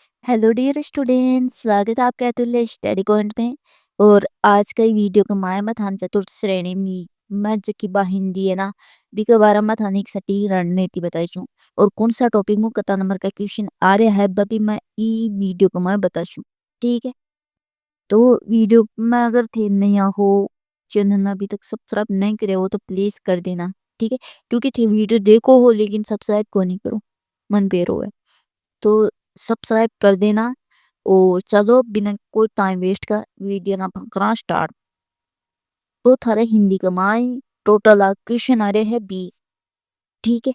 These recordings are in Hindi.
हेलो डियर स्टूडेंट्स, स्वागत है आपका अतुल्य स्टडी पॉइंट में। और आज का वीडियो का माय मथान चतुर्थ श्रेणी में मैं की बा हिंदी है ना बीके बारे में थाने एक सटी रणनीति बताई छूं। और कौन सा टॉपिक में कता नंबर का क्वेश्चन आ रहा है बबी मैं ई वीडियो का मैं बता छूं। ठीक है, तो वीडियो में अगर थे नया हो, चैनल ने अभी तक सब्सक्राइब नहीं करे हो तो प्लीज कर देना। ठीक है, क्योंकि थे वीडियो देखो हो लेकिन सब्सक्राइब को नहीं करो, मन बेरो है तो सब्सक्राइब कर देना। और चलो बिना कोई टाइम वेस्ट का वीडियो ना करा स्टार्ट। तो थारे हिंदी का माई टोटल क्वेश्चन आ रहे हैं 20। ठीक है,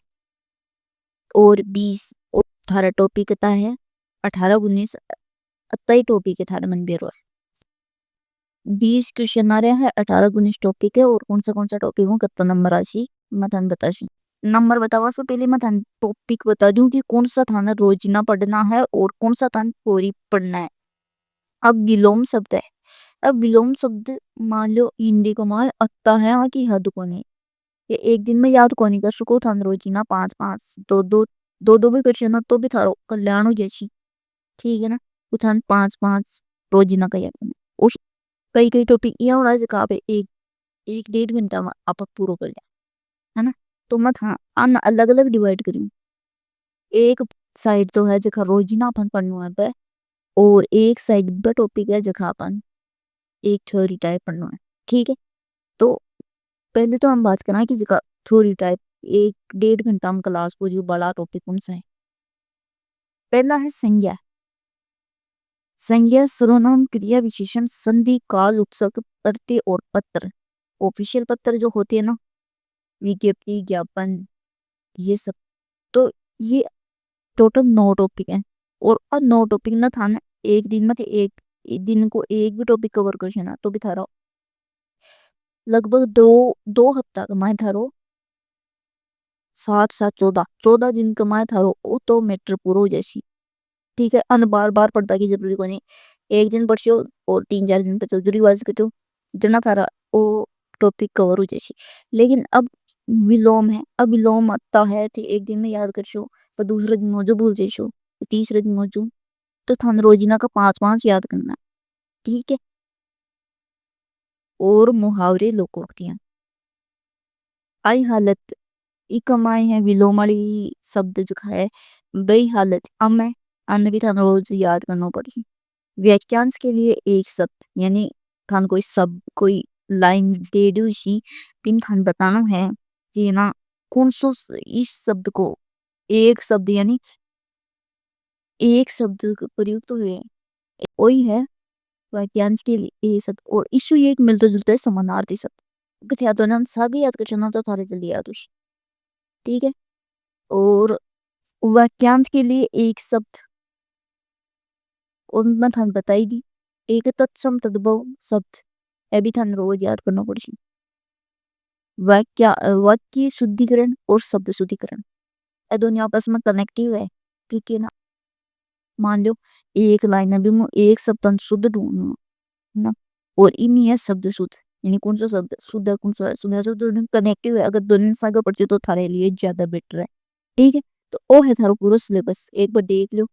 और 20 और थारा टॉपिक का है 18 19 अतई टॉपिक है थारे मन बेरो है। 20 क्वेश्चन आ रहे हैं, 18 19 टॉपिक है। और कौन सा टॉपिक हो कितना नंबर आशी मैं थाने बता सी। नंबर बतावा से पहले मैं थाने टॉपिक बता दूं कि कौन सा थाना रोजना पढ़ना है और कौन सा थाना पूरी पढ़ना है। अब विलोम शब्द है। अब विलोम शब्द मान लो हिंदी को माल अत्ता है हाँ की हद को नहीं। ये एक दिन में याद को नहीं कर सको थान रोजीना पांच पांच दो दो भी कर ना तो भी थारो कल्याण हो जैसी। ठीक है ना, उठान पांच पांच रोजीना का याद करना। उस कई कई टॉपिक ये होना जिका पे एक एक 1.5 घंटा में आप पूरा कर लिया है ना। तो मत हाँ आना अलग अलग डिवाइड करूँ। एक साइड तो है जखा रोजीना अपन पढ़ना है पे, और एक साइड ब टॉपिक है जखा अपन एक थ्योरी टाइप पढ़ना है। ठीक है, तो पहले तो हम बात करें कि जगह थ्योरी टाइप 1 1.5 घंटा में क्लास को जो बड़ा टॉपिक कौन सा है। पहला है संज्ञा। संज्ञा सर्वनाम क्रिया विशेषण संधि काल उपसर्ग प्रत्यय और पत्र। ऑफिशियल पत्र जो होते हैं ना, विज्ञप्ति ज्ञापन ये सब। तो ये टोटल 9 टॉपिक है। और 9 टॉपिक ना था ना एक दिन में थे एक दिन को एक भी टॉपिक कवर कर ना तो भी थारा लगभग दो दो हफ्ता कमाए थारो 7 7 14 दिन कमाए थारो वो तो मैटर पूरा हो जैसी। ठीक है, अन बार बार पढ़ता की जरूरी को नहीं। एक दिन पढ़ियो और 3 4 दिन पे चौधरी वाज के तो जना थारा वो टॉपिक कवर हो जैसी। लेकिन अब विलोम है। अब विलोम आता है तो एक दिन में याद कर शो, पर दूसरे दिन मौजू भूल जाइयो, तीसरे दिन मौजू। तो थान रोजीना का पांच पांच याद करना। ठीक है, और मुहावरे लोकोक्तियां आई हालत इकमाई है विलोमड़ी शब्द जो है बई हालत अम्मे अन्न भी थान रोज याद करना पड़ी। वाक्यांश के लिए एक शब्द यानी थान कोई शब्द कोई लाइन दे दो सी पिन थान बताना है कि ना कौन सो इस शब्द को एक शब्द यानी एक शब्द का प्रयुक्त हुए वही है वाक्यांश के लिए ये शब्द। और इशू एक मिलता जुलता है समानार्थी शब्द कथया तो ना सभी याद कर चलना तो थारे जल्दी याद उसी। ठीक है, और वाक्यांश के लिए एक शब्द और मैं थान बताई दी एक तत्सम तद्भव शब्द है भी थान रोज याद करना पड़ेगी। वाक्य शुद्धिकरण और शब्द शुद्धिकरण ये दोनों आपस में कनेक्टिव है। क्योंकि ना मान लो एक लाइन में भी मैं एक शब्द शुद्ध ढूंढूं ना, और इनमें है शब्द शुद्ध यानी कौन सा शब्द शुद्ध है कौन सा शुद्ध है, दोनों कनेक्टिव है। अगर दोनों सागर पढ़ते तो थारे लिए ज्यादा बेटर है। ठीक है, तो वो है थारो पूरा सिलेबस एक बार देख लो।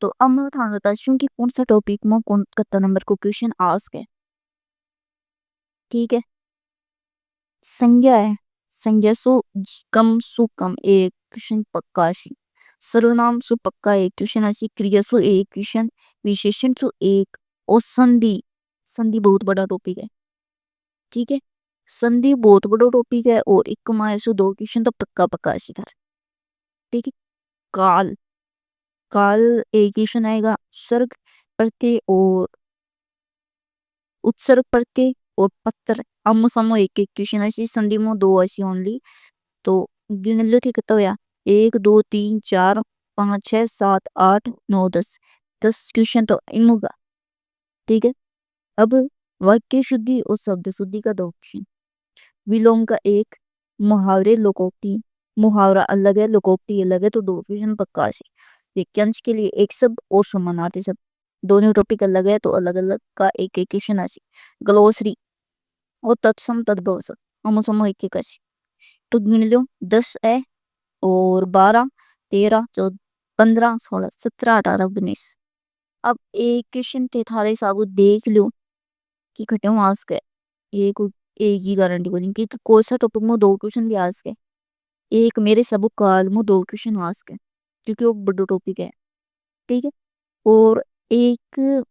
तो अब मैं थाने बताती हूँ कि कौन सा टॉपिक में कौन कितना नंबर को क्वेश्चन आस्क है। ठीक है, संज्ञा है। संज्ञा सु कम एक क्वेश्चन पक्का आशी। सर्वनाम सु पक्का एक क्वेश्चन आशी। क्रिया सु एक क्वेश्चन। विशेषण सु एक। और संधि संधि बहुत बड़ा टॉपिक है। ठीक है, संधि बहुत बड़ा टॉपिक है और एक कमाए सु दो क्वेश्चन तो पक्का पक्का आशी था। ठीक है, काल काल एक क्वेश्चन आएगा। सर्ग प्रत्यय और उत्सर्ग प्रत्यय और पत्र अम्म समो एक एक क्वेश्चन आशी। संधि में दो आशी ओनली। तो गिन लो ठीक तो या 1 2 3 4 5 6 7 8 9 10 क्वेश्चन तो इन होगा। ठीक है, अब वाक्य शुद्धि और शब्द शुद्धि का 2 क्वेश्चन। विलोम का एक। मुहावरे लोकोक्ति मुहावरा अलग है लोकोक्ति अलग है तो 2 क्वेश्चन पक्का से। वाक्यांश के लिए एक शब्द और समानार्थी शब्द दोनों टॉपिक अलग है तो अलग अलग का एक एक क्वेश्चन आसी। ग्लोसरी और तत्सम तद्भव शब्द हम समूह एक एक तो गिन लो 10 है और 12 13 14 15, 16, 17, 18, 19। अब एक क्वेश्चन थे थारे सागु देख लो कि खटे मार्क्स के एक एक ही गारंटी को कि कोई सा टॉपिक में 2 क्वेश्चन भी आ सके। एक मेरे सब काल में 2 क्वेश्चन आ सके क्योंकि वो बड़ा टॉपिक है। ठीक है। और एक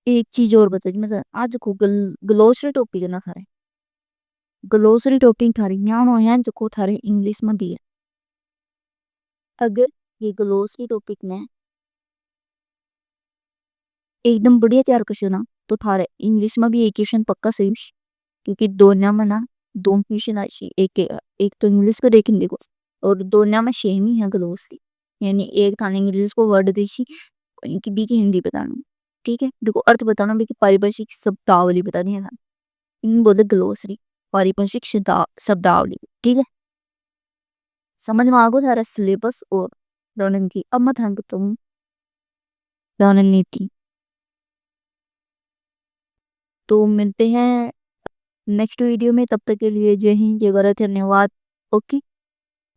एक चीज और बता मतलब आज को ग्लोसरी टॉपिक है ना थारे ग्लोसरी टॉपिक थारी न्यानो है जो थारे इंग्लिश में भी है। अगर ये ग्लोसरी टॉपिक ने एकदम बढ़िया तैयार कर ना तो थारे इंग्लिश में भी एक क्वेश्चन पक्का सही क्योंकि दोनों में ना 2 क्वेश्चन आशी एक एक तो इंग्लिश को देख हिंदी को और दोनों में सेम ही है ग्लोसरी यानी एक थाने इंग्लिश को वर्ड देशी कि बी की हिंदी बताना। ठीक है देखो अर्थ बताना भी कि पारिभाषिक शब्दावली बतानी है ना इन बोले ग्लोसरी पारिभाषिक शब्दावली। ठीक है समझ में आगो सारा सिलेबस और रणनीति अब मत हंग तुम रणनीति तो मिलते हैं नेक्स्ट वीडियो में तब तक के लिए जय हिंद जय भारत धन्यवाद। ओके।